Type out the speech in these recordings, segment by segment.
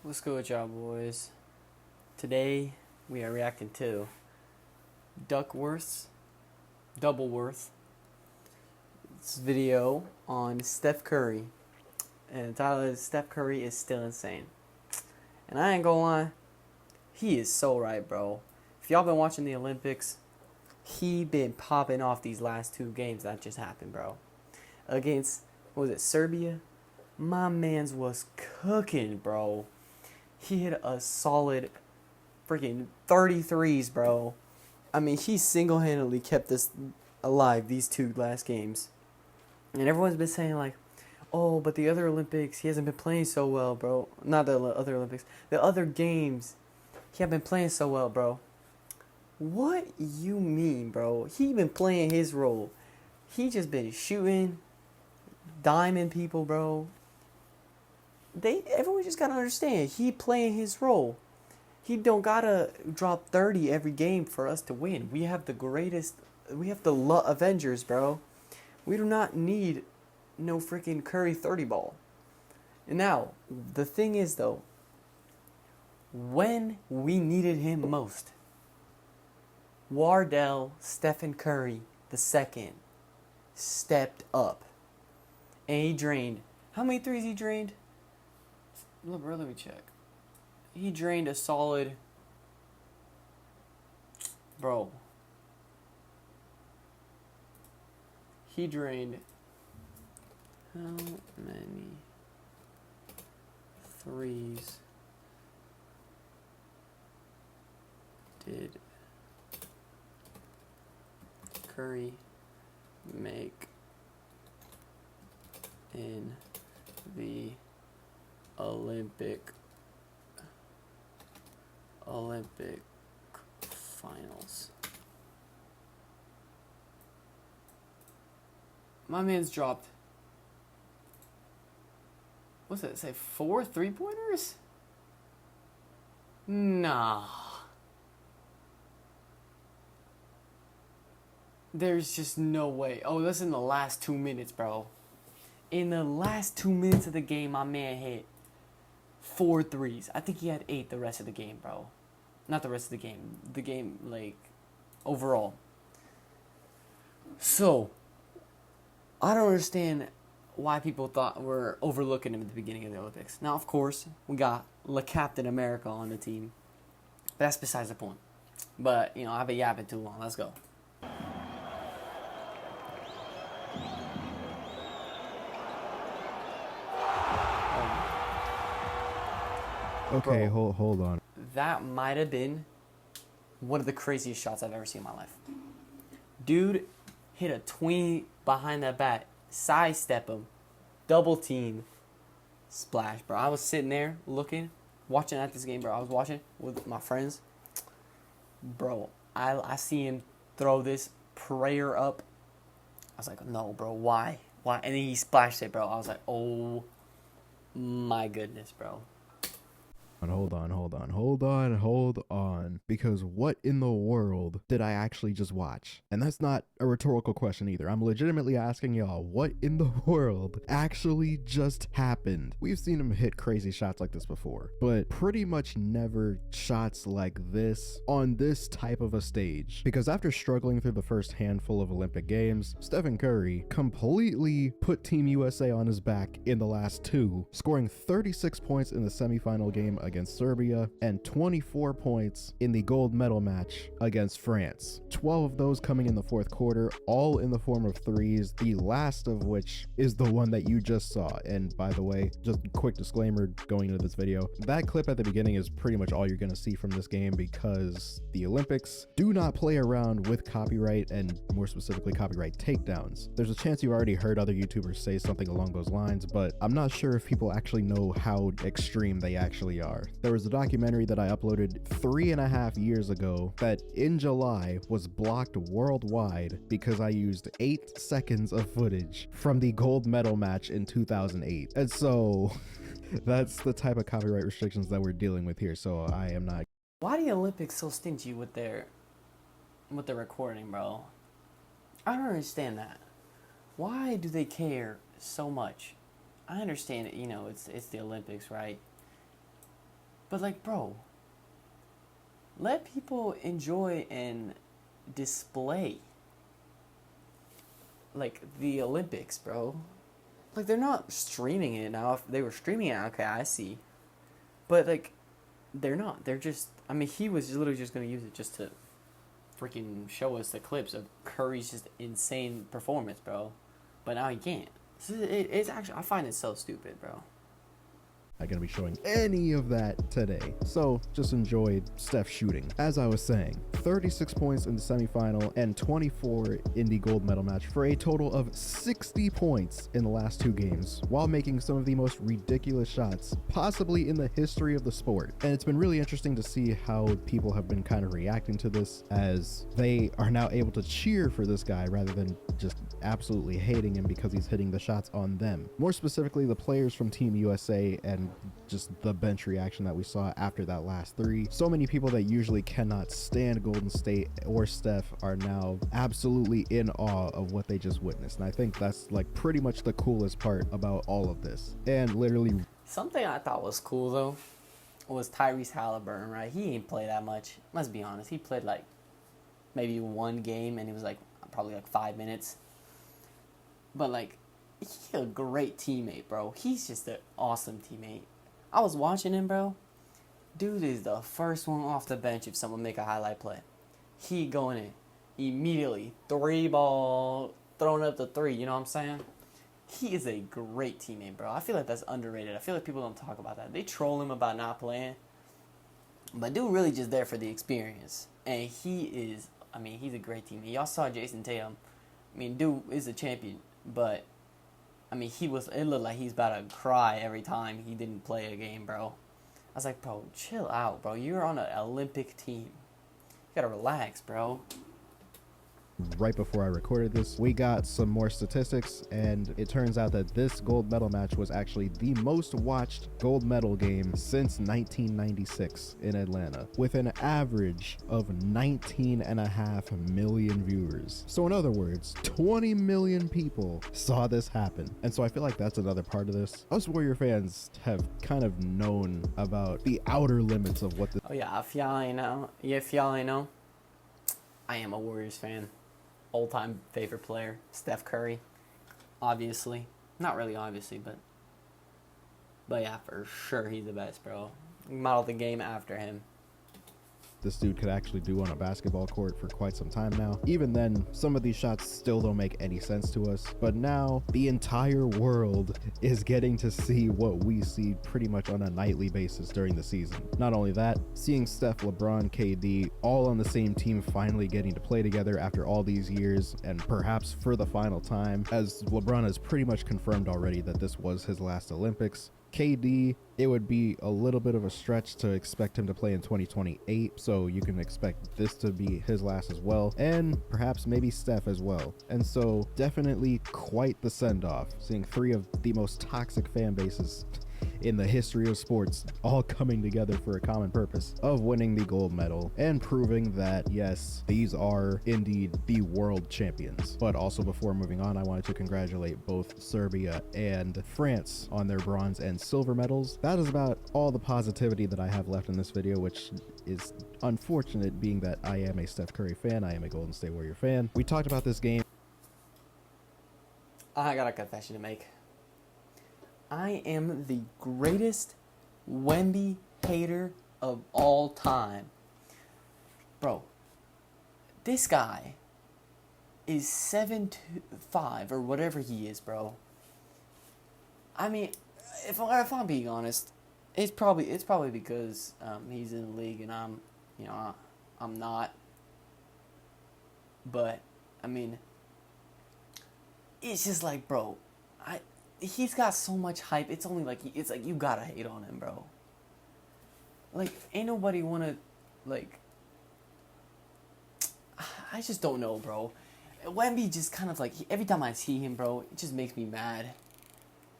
What's good with y'all, boys? Today we are reacting to DoubleDworths video on Steph Curry, and the title is "Steph Curry is still insane." And I ain't gonna lie, he is so right, bro. If y'all been watching the Olympics, he been popping off these last two games that just happened, bro. Against, what was it, Serbia? My man's was cooking, bro. He hit a solid freaking 33s, bro. I mean, he single-handedly kept this alive these two last games. And everyone's been saying, like, oh, but the other Olympics, he hasn't been playing so well, bro. Not the other Olympics. The other games, he hasn't been playing so well, bro. What you mean, bro? He been playing his role. He just been shooting, diming people, bro. Everyone just gotta understand, he playing his role. He don't gotta drop 30 every game for us to win. We have the greatest, we have the Avengers, bro. We do not need no freaking Curry 30 ball. And now, the thing is though, when we needed him most, Wardell Stephen Curry II stepped up. And he drained. How many threes he drained? Look, bro, let me check. He drained a solid... Bro. He drained... How many threes did Curry make in the Olympic finals? My man's dropped, what's that say, 4 3-pointers? Nah. There's just no way. Oh, that's in the last 2 minutes, bro. In the last 2 minutes of the game, my man hit 4 threes. I think he had 8 the rest of the game, bro. Not the rest of the game. The game, like, overall. So, I don't understand why people thought we're overlooking him at the beginning of the Olympics. Now, of course, we got Le Captain America on the team. But that's besides the point. But, you know, I've been yapping too long. Let's go. Okay, Bro, hold on. that might have been one of the craziest shots I've ever seen in my life. Dude hit a tween behind that bat, sidestep him, double team, splash, bro. I was sitting there looking, watching at this game, bro. I was watching with my friends. Bro, I see him throw this prayer up. I was like, no, bro, why? Why? And then he splashed it, bro. I was like, oh my goodness, bro. Hold on. Because what in the world did I actually just watch? And that's not a rhetorical question either. I'm legitimately asking y'all, what in the world actually just happened? We've seen him hit crazy shots like this before, but pretty much never shots like this on this type of a stage. Because after struggling through the first handful of Olympic Games, Stephen Curry completely put Team USA on his back in the last two, scoring 36 points in the semifinal game against Serbia and 24 points in the gold medal match against France. 12 of those coming in the fourth quarter, all in the form of threes, the last of which is the one that you just saw. And by the way, just a quick disclaimer going into this video, that clip at the beginning is pretty much all you're going to see from this game because the Olympics do not play around with copyright, and more specifically copyright takedowns. There's a chance you've already heard other YouTubers say something along those lines, but I'm not sure if people actually know how extreme they actually are. There was a documentary that I uploaded 3.5 years ago that in July was blocked worldwide because I used 8 seconds of footage from the gold medal match in 2008. And so that's the type of copyright restrictions that we're dealing with here. So I am not. Why are the Olympics so stingy with their recording, bro? I don't understand that. Why do they care so much? I understand it, you know, it's the Olympics, right? But like, bro, let people enjoy and display like the Olympics, bro. Like, they're not streaming it now. If they were streaming it, okay, I see. But like, they're not. They're just. I mean, he was literally just gonna use it just to freaking show us the clips of Curry's just insane performance, bro. But now he can't. It's actually, I find it so stupid, bro. Not going to be showing any of that today. So just enjoyed Steph shooting. As I was saying, 36 points in the semifinal and 24 in the gold medal match for a total of 60 points in the last two games, while making some of the most ridiculous shots possibly in the history of the sport. And it's been really interesting to see how people have been kind of reacting to this, as they are now able to cheer for this guy rather than just absolutely hating him because he's hitting the shots on them. More specifically, the players from Team USA and just the bench reaction that we saw after that last three. So many people that usually cannot stand Golden State or Steph are now absolutely in awe of what they just witnessed. And I think that's like pretty much the coolest part about all of this. And literally, something I thought was cool though was Tyrese Halliburton, right? He ain't play that much. Let's be honest. He played like maybe one game, and it was like probably like 5 minutes. But like, he's a great teammate, bro. He's just an awesome teammate. I was watching him, bro. Dude is the first one off the bench if someone make a highlight play. He going in immediately. 3-ball, throwing up the three, you know what I'm saying? He is a great teammate, bro. I feel like that's underrated. I feel like people don't talk about that. They troll him about not playing. But dude really just there for the experience. And he is, I mean, he's a great teammate. Y'all saw Jason Tatum. I mean, dude is a champion. But I mean, it looked like he's about to cry every time he didn't play a game, bro. I was like, bro, chill out, bro. You're on an Olympic team. You gotta relax, bro. right before I recorded this, we got some more statistics, and it turns out that this gold medal match was actually the most watched gold medal game since 1996 in Atlanta, with an average of 19.5 million viewers. So in other words, 20 million people saw this happen. And so I feel like that's another part of this. Us Warrior fans have kind of known about the outer limits of what this— Oh yeah, if y'all ain't know, I am a Warriors fan. All-time favorite player, Steph Curry. Obviously. Not really obviously, but yeah, for sure he's the best, bro. Model the game after him. this dude could actually do on a basketball court for quite some time now. Even then, some of these shots still don't make any sense to us, but now the entire world is getting to see what we see pretty much on a nightly basis during the season. Not only that, seeing Steph, LeBron, KD all on the same team finally getting to play together after all these years, and perhaps for the final time, as LeBron has pretty much confirmed already that this was his last Olympics. KD, it would be a little bit of a stretch to expect him to play in 2028, so you can expect this to be his last as well, and perhaps maybe Steph as well. And so definitely quite the send-off, seeing three of the most toxic fan bases in the history of sports all coming together for a common purpose of winning the gold medal and proving that yes, these are indeed the world champions. But also, before moving on, I wanted to congratulate both Serbia and France on their bronze and silver medals. That is about all the positivity that I have left in this video, which is unfortunate being that I am a Steph Curry fan. I am a Golden State Warrior fan. We talked about this game. I got a confession to make. I am the greatest Wemby hater of all time. Bro, this guy is 7'5" or whatever he is, bro. I mean, if I'm being honest, it's probably because he's in the league and I'm not. But I mean, it's just like, bro, he's got so much hype. It's like you gotta hate on him, bro. Like, ain't nobody wanna, like, I just don't know, bro. Wemby just kind of like, every time I see him, bro, it just makes me mad.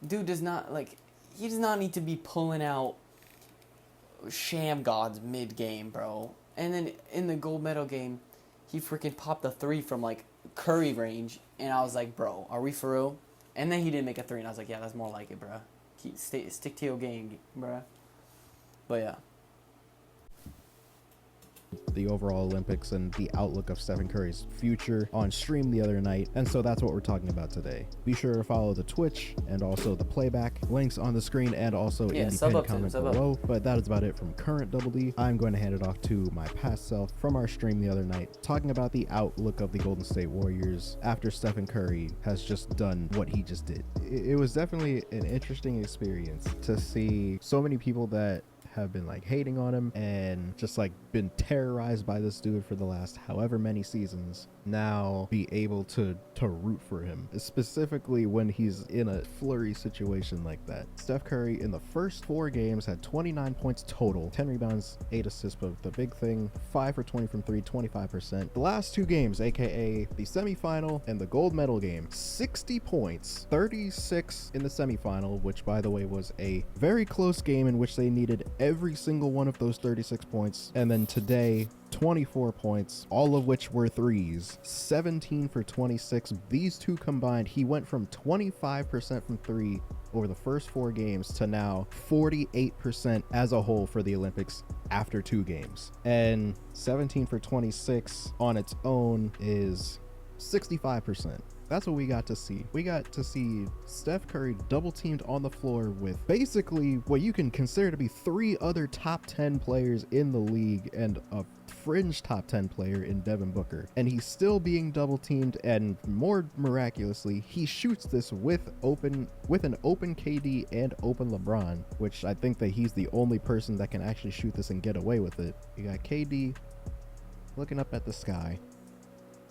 Dude does not, like, he does not need to be pulling out sham gods mid-game, bro. And then in the gold medal game, he freaking popped a 3 from, like, Curry range, and I was like, bro, are we for real? And then he didn't make a 3, and I was like, yeah, that's more like it, bro. Stick to your game, bro. But yeah, the overall Olympics and the outlook of Stephen Curry's future on stream the other night, and so that's what we're talking about today. Be sure to follow the Twitch and also the playback links on the screen and also in the pinned comment below. But that is about it from current Double D. I'm going to hand it off to my past self from our stream the other night, talking about the outlook of the Golden State Warriors after Stephen Curry has just done what he just did. It was definitely an interesting experience to see so many people that have been like hating on him and just like been terrorized by this dude for the last however many seasons now be able to root for him, specifically when he's in a flurry situation like that. Steph Curry in the first 4 games had 29 points total, 10 rebounds, 8 assists, but the big thing, 5 for 20 from 3, 25%. The last 2 games, aka the semifinal and the gold medal game, 60 points, 36 in the semifinal, which by the way was a very close game in which they needed every single one of those 36 points. And then today, 24 points, all of which were threes, 17 for 26. These two combined, he went from 25% from 3 over the first 4 games to now 48% as a whole for the Olympics after 2 games. And 17 for 26 on its own is 65%. That's what we got to see. We got to see Steph Curry double teamed on the floor with basically what you can consider to be 3 other top 10 players in the league and a fringe top 10 player in Devin Booker. And he's still being double teamed, and more miraculously, he shoots this with an open KD and open LeBron, which I think that he's the only person that can actually shoot this and get away with it. You got KD looking up at the sky,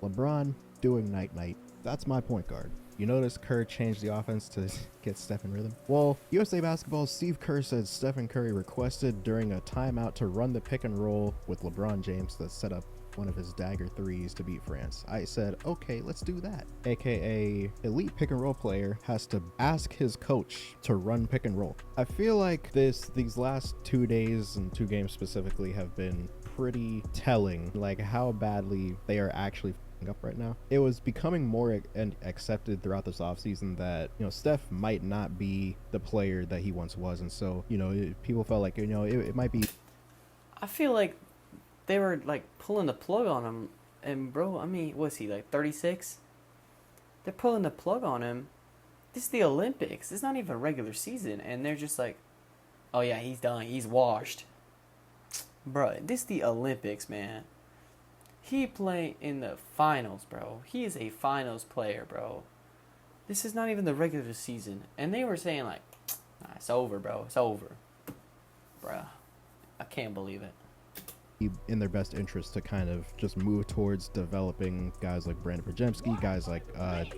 LeBron doing night-night. That's my point guard. You notice Kerr changed the offense to get Steph in rhythm? Well, USA Basketball's Steve Kerr said Stephen Curry requested during a timeout to run the pick and roll with LeBron James to set up one of his dagger threes to beat France. I said, okay, let's do that. AKA, elite pick and roll player has to ask his coach to run pick and roll. I feel like these last 2 days and 2 games specifically have been pretty telling, like how badly they are actually up right now. It was becoming more accepted throughout this offseason that, you know, Steph might not be the player that he once was, and so, you know, people felt like, you know, it might be. I feel like they were like pulling the plug on him, and bro, I mean, was he like 36? They're pulling the plug on him. This is the Olympics. It's not even a regular season, and they're just like, oh yeah, he's done. He's washed. Bro, this is the Olympics, man. He played in the finals, bro. He is a finals player, bro. This is not even the regular season. And they were saying like, nah, it's over, bro. It's over. Bruh. I can't believe it. In their best interest to kind of just move towards developing guys like Brandon Podziemski, guys like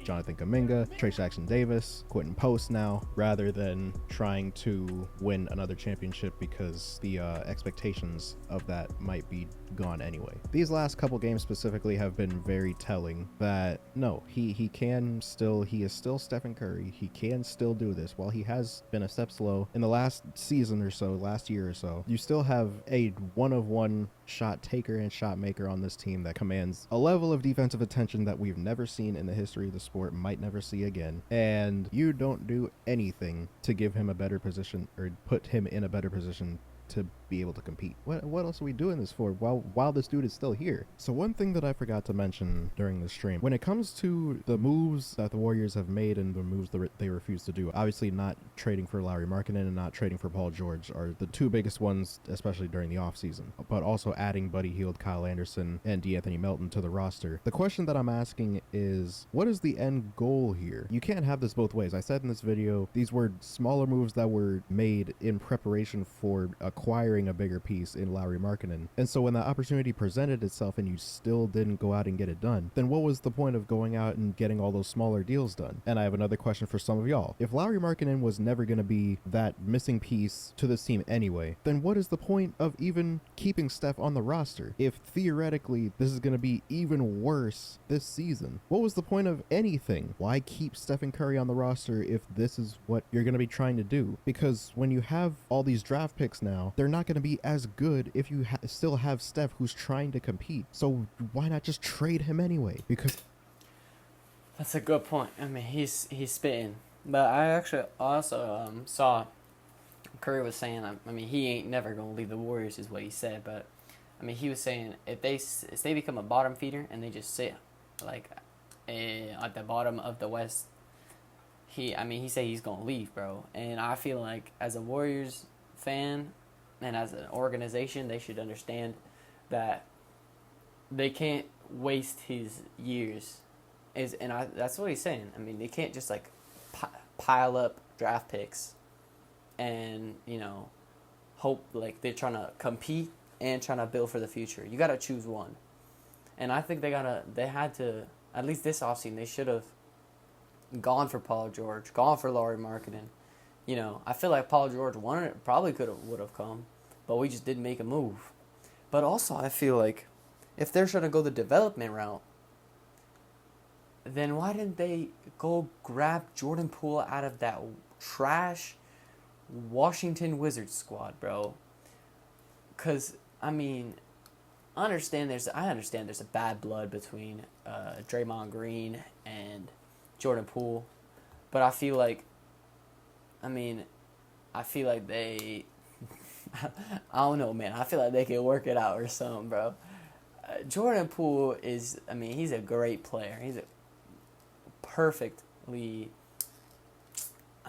Jonathan Kuminga, Trey Jackson-Davis, Quentin Post now, rather than trying to win another championship because the expectations of that might be gone anyway. These last couple games specifically have been very telling that no, he is still Stephen Curry. He can still do this. While he has been a step slow in the last season or so, last year or so, you still have a one-of-one shot taker and shot maker on this team that commands a level of defensive attention that we've never seen in the history of the sport, might never see again. And you don't do anything to give him a better position or put him in a better position to be able to compete. What else are we doing this for while this dude is still here? So one thing that I forgot to mention during the stream, when it comes to the moves that the Warriors have made and the moves that they refuse to do, obviously not trading for Lauri Markkanen and not trading for Paul George are the 2 biggest ones, especially during the offseason, but also adding Buddy Hield, Kyle Anderson, and D'Anthony Melton to the roster. The question that I'm asking is, what is the end goal here? You can't have this both ways. I said in this video, these were smaller moves that were made in preparation for acquiring a bigger piece in Lauri Markkanen. And so when that opportunity presented itself and you still didn't go out and get it done, then what was the point of going out and getting all those smaller deals done? And I have another question for some of y'all. If Lauri Markkanen was never going to be that missing piece to this team anyway, then what is the point of even keeping Steph on the roster? If theoretically this is going to be even worse this season, what was the point of anything? Why keep Stephen Curry on the roster if this is what you're going to be trying to do? Because when you have all these draft picks now, they're not going to be as good if you still have Steph who's trying to compete. So why not just trade him anyway? Because that's a good point. I mean, he's spitting. But I actually also saw Curry was saying, I mean, he ain't never going to leave the Warriors is what he said. But I mean, he was saying if they become a bottom feeder and they just sit like at the bottom of the West, he said he's gonna leave, bro. And I feel like as a Warriors fan and as an organization, they should understand that they can't waste his years. That's what he's saying. I mean, they can't just like pile up draft picks and hope like they're trying to compete and trying to build for the future. You got to choose one. And I think they had to, at least this offseason, they should have gone for Paul George, gone for Lauri Markkanen. I feel like Paul George would have come, but we just didn't make a move. But also, I feel like if they're trying to go the development route, then why didn't they go grab Jordan Poole out of that trash Washington Wizards squad, bro? Because, I understand there's a bad blood between Draymond Green and Jordan Poole, but I feel like they I don't know, man. I feel like they can work it out or something, bro. Jordan Poole he's a great player. He's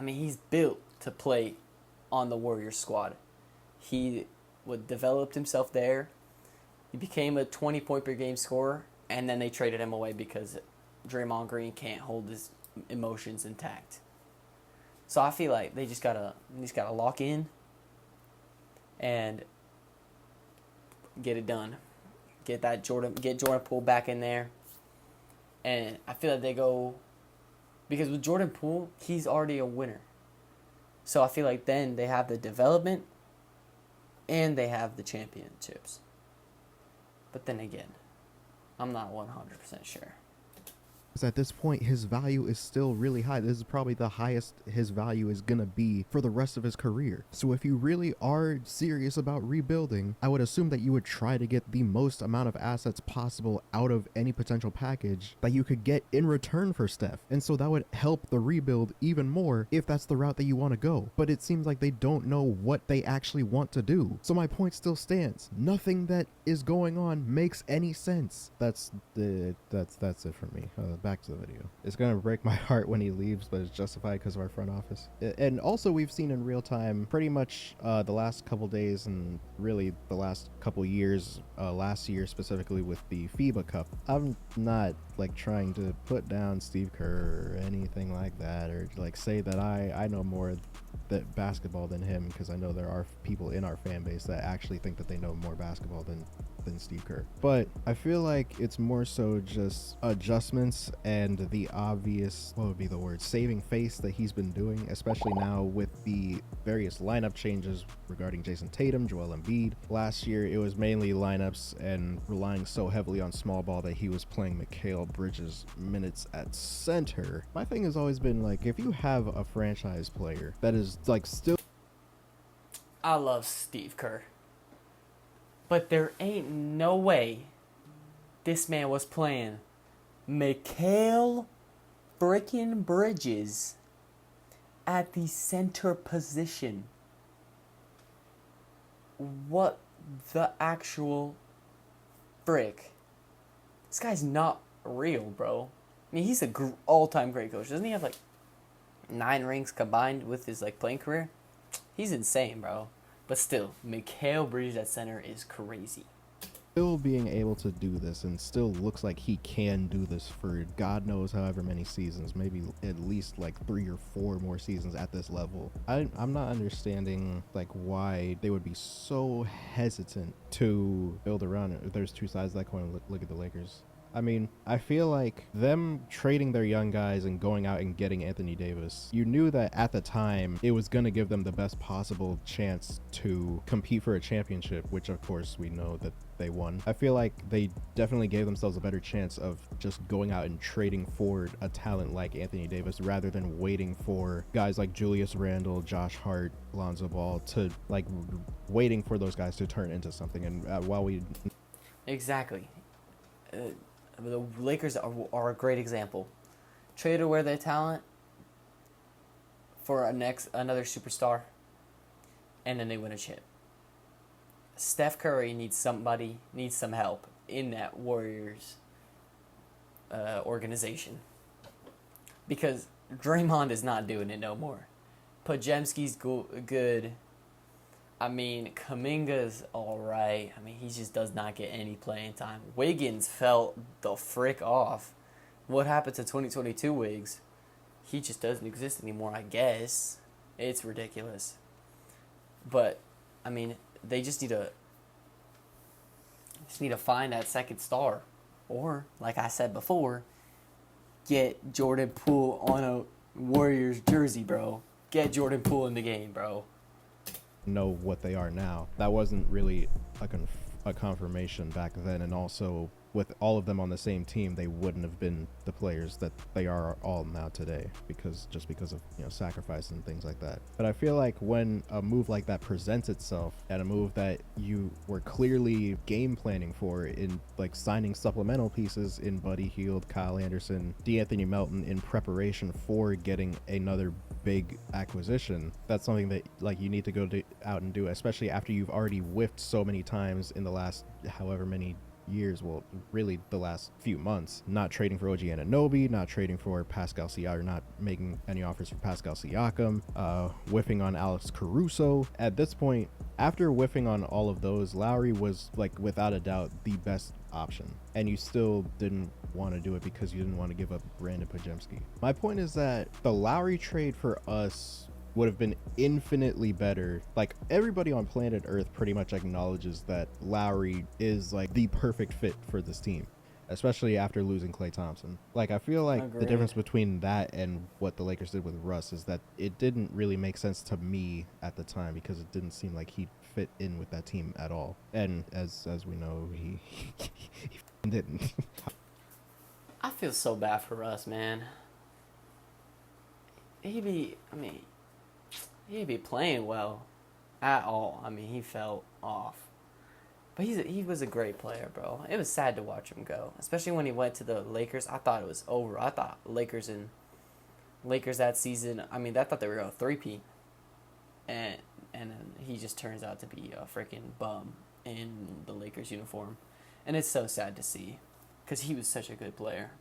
he's built to play on the Warriors squad. He developed himself there. He became a 20-point per game scorer, and then they traded him away because Draymond Green can't hold his emotions intact. So I feel like they just gotta lock in and get it done. Get Jordan Poole back in there. And I feel like they go, because with Jordan Poole, he's already a winner. So I feel like then they have the development and they have the championships. But then again, I'm not 100% sure. At this point, his value is still really high. This is probably the highest his value is gonna be for the rest of his career. So if you really are serious about rebuilding, I would assume that you would try to get the most amount of assets possible out of any potential package that you could get in return for Steph. And so that would help the rebuild even more if that's the route that you want to go. But it seems like they don't know what they actually want to do. So my point still stands. Nothing that is going on makes any sense. That's it for me. Back to the video. It's gonna break my heart when he leaves, but it's justified because of our front office. And also, we've seen in real time pretty much the last couple days and really the last couple years, last year specifically with the FIBA Cup. I'm not like trying to put down Steve Kerr or anything like that, or like say that I know more that basketball than him, because I know there are people in our fan base that actually think that they know more basketball than Steve Kerr. But I feel like it's more so just adjustments and the obvious, what would be the word, saving face that he's been doing, especially now with the various lineup changes regarding Jason Tatum, Joel Embiid. Last year it was mainly lineups and relying so heavily on small ball that he was playing Mikal Bridges minutes at center. My thing has always been like, if you have a franchise player that is like still, I love Steve Kerr, but there ain't no way this man was playing Mikal freaking Bridges at the center position. What the actual frick? This guy's not real, bro. He's a all-time great coach. Doesn't he have like 9 rings combined with his like playing career? He's insane, bro. But still, Mikal Bridges at center is crazy. Still being able to do this and still looks like he can do this for God knows however many seasons, maybe at least like 3 or 4 more seasons at this level. I'm not understanding like why they would be so hesitant to build around it. There's 2 sides of that coin. Look at the Lakers. I mean, I feel like them trading their young guys and going out and getting Anthony Davis, you knew that at the time it was going to give them the best possible chance to compete for a championship, which of course we know that they won. I feel like they definitely gave themselves a better chance of just going out and trading for a talent like Anthony Davis rather than waiting for guys like Julius Randle, Josh Hart, Lonzo Ball to like waiting for those guys to turn into something. And while we... Exactly. The Lakers are a great example. Traded away their talent for another superstar, and then they win a chip. Steph Curry needs some help in that Warriors organization. Because Draymond is not doing it no more. Pajemski's good. I mean, Kuminga's alright. I mean, he just does not get any playing time. Wiggins fell the frick off. What happened to 2022 Wiggs? He just doesn't exist anymore, I guess. It's ridiculous. But, I mean, they just need to find that second star. Or, like I said before, get Jordan Poole on a Warriors jersey, bro. Get Jordan Poole in the game, bro. Know what they are now. That wasn't really a confirmation back then, and also with all of them on the same team, they wouldn't have been the players that they are all now today, because of sacrifice and things like that. But I feel like when a move like that presents itself, and a move that you were clearly game planning for, in like signing supplemental pieces in Buddy Hield, Kyle Anderson, DeAnthony Melton, in preparation for getting another big acquisition, that's something that like you need to go out and do, especially after you've already whiffed so many times in the last however many years, well, really the last few months, not trading for OG Anunoby, not trading for Pascal Siakam, not making any offers for Pascal Siakam, whiffing on Alex Caruso. At this point, after whiffing on all of those, Lowry was like without a doubt the best option, and you still didn't want to do it because you didn't want to give up Brandon Pajemski. My point is that the Lowry trade for us would have been infinitely better. Like, everybody on planet Earth pretty much acknowledges that Lowry is like the perfect fit for this team, especially after losing Klay Thompson. Like, I feel like Agreed. The difference between that and what the Lakers did with Russ is that it didn't really make sense to me at the time, because it didn't seem like he fit in with that team at all. And as we know, he didn't. I feel so bad for Russ, man. He'd be playing well at all. I mean, he fell off. But he was a great player, bro. It was sad to watch him go, especially when he went to the Lakers. I thought it was over. I thought Lakers that season, I thought they were going to three-peat. And then he just turns out to be a freaking bum in the Lakers uniform. And it's so sad to see, because he was such a good player.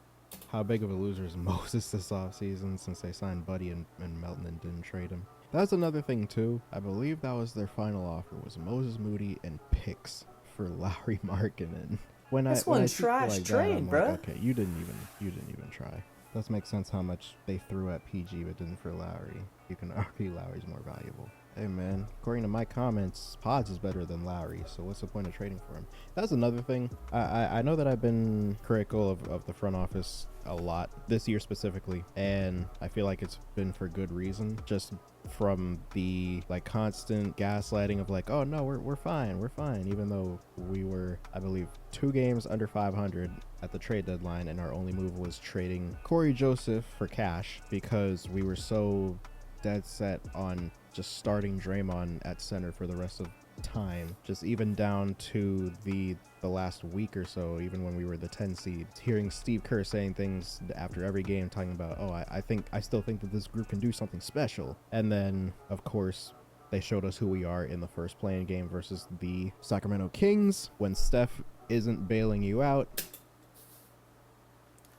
How big of a loser is Moses this offseason, since they signed Buddy and Melton and didn't trade him? That's another thing too. I believe that was their final offer, was Moses Moody and picks for Lowry Markkanen. That's one trash trade, bro. Like, okay, you didn't even try. Does make sense how much they threw at PG but didn't for Lowry. You can argue Lowry's more valuable. Hey man, according to my comments, Pods is better than Lowry, so what's the point of trading for him? That's another thing. I know that I've been critical of the front office a lot this year specifically, and I feel like it's been for good reason. Just from the like constant gaslighting of like, oh no, we're fine, even though we were, I believe, 2 games under 500 at the trade deadline, and our only move was trading Corey Joseph for cash, because we were so dead set on just starting Draymond at center for the rest of time, just even down to the last week or so, even when we were the 10 seed, hearing Steve Kerr saying things after every game talking about, oh, I still think that this group can do something special. And then of course they showed us who we are in the first playing game versus the Sacramento Kings, when Steph isn't bailing you out.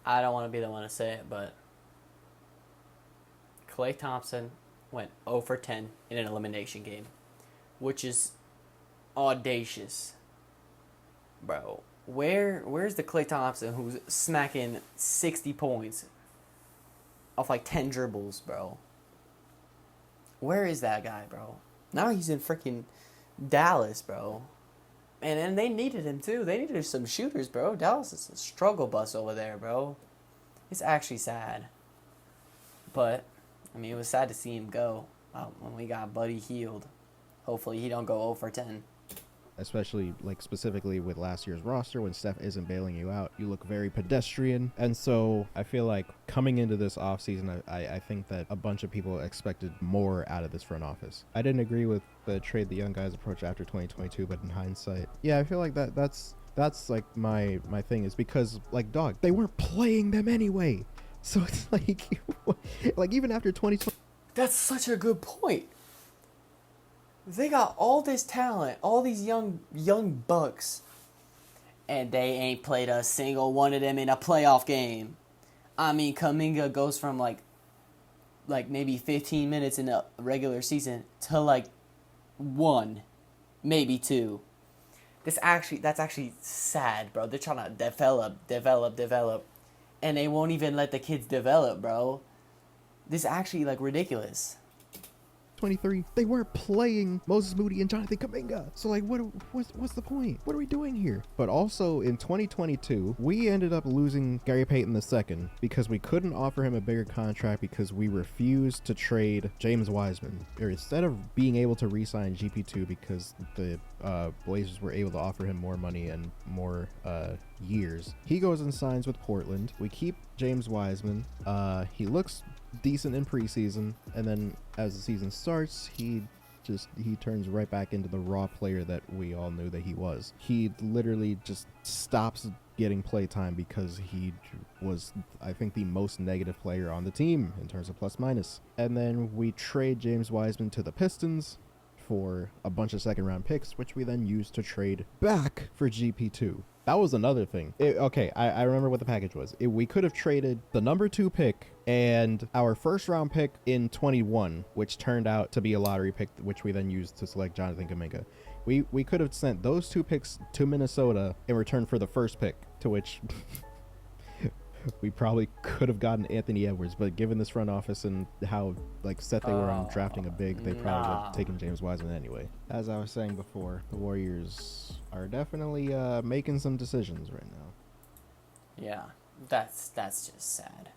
I don't want to be the one to say it, but Klay Thompson went 0 for 10 in an elimination game, which is audacious. Bro, where's the Klay Thompson who's smacking 60 points off like 10 dribbles, bro? Where is that guy, bro? Now he's in freaking Dallas, bro. And they needed him too. They needed some shooters, bro. Dallas is a struggle bus over there, bro. It's actually sad. But it was sad to see him go when we got Buddy Hield. Hopefully he don't go 0 for 10. Especially, like, specifically with last year's roster, when Steph isn't bailing you out, you look very pedestrian. And so I feel like coming into this offseason, I think that a bunch of people expected more out of this front office. I didn't agree with the trade the young guys approach after 2022, but in hindsight, yeah, I feel like that's like my thing, is because, like, dog, they weren't playing them anyway. So it's like, like even after 2020. That's such a good point. They got all this talent, all these young bucks, and they ain't played a single one of them in a playoff game. I mean, Kuminga goes from like maybe 15 minutes in a regular season to like 1, maybe 2. That's actually sad, bro. They're trying to develop, and they won't even let the kids develop, bro. This is actually like ridiculous. 23, they weren't playing Moses Moody and Jonathan Kuminga. So like, what's the point? What are we doing here? But also in 2022, we ended up losing Gary Payton II because we couldn't offer him a bigger contract because we refused to trade James Wiseman. Or instead of being able to re-sign GP2 because the Blazers were able to offer him more money and more years, he goes and signs with Portland. We keep James Wiseman. He looks decent in preseason, and then as the season starts, he turns right back into the raw player that we all knew that he was. He literally just stops getting play time because he was, I think, the most negative player on the team in terms of plus minus. And then we trade James Wiseman to the Pistons for a bunch of second round picks, which we then used to trade back for GP2. That was another thing. I remember what the package was. We could have traded the number 2 pick and our first round pick in 21, which turned out to be a lottery pick, which we then used to select Jonathan Kuminga. We could have sent those 2 picks to Minnesota in return for the first pick, to which we probably could have gotten Anthony Edwards, but given this front office and how like set they were on drafting a big, they probably would have taken James Wiseman anyway. As I was saying before, the Warriors are definitely making some decisions right now. Yeah, that's just sad.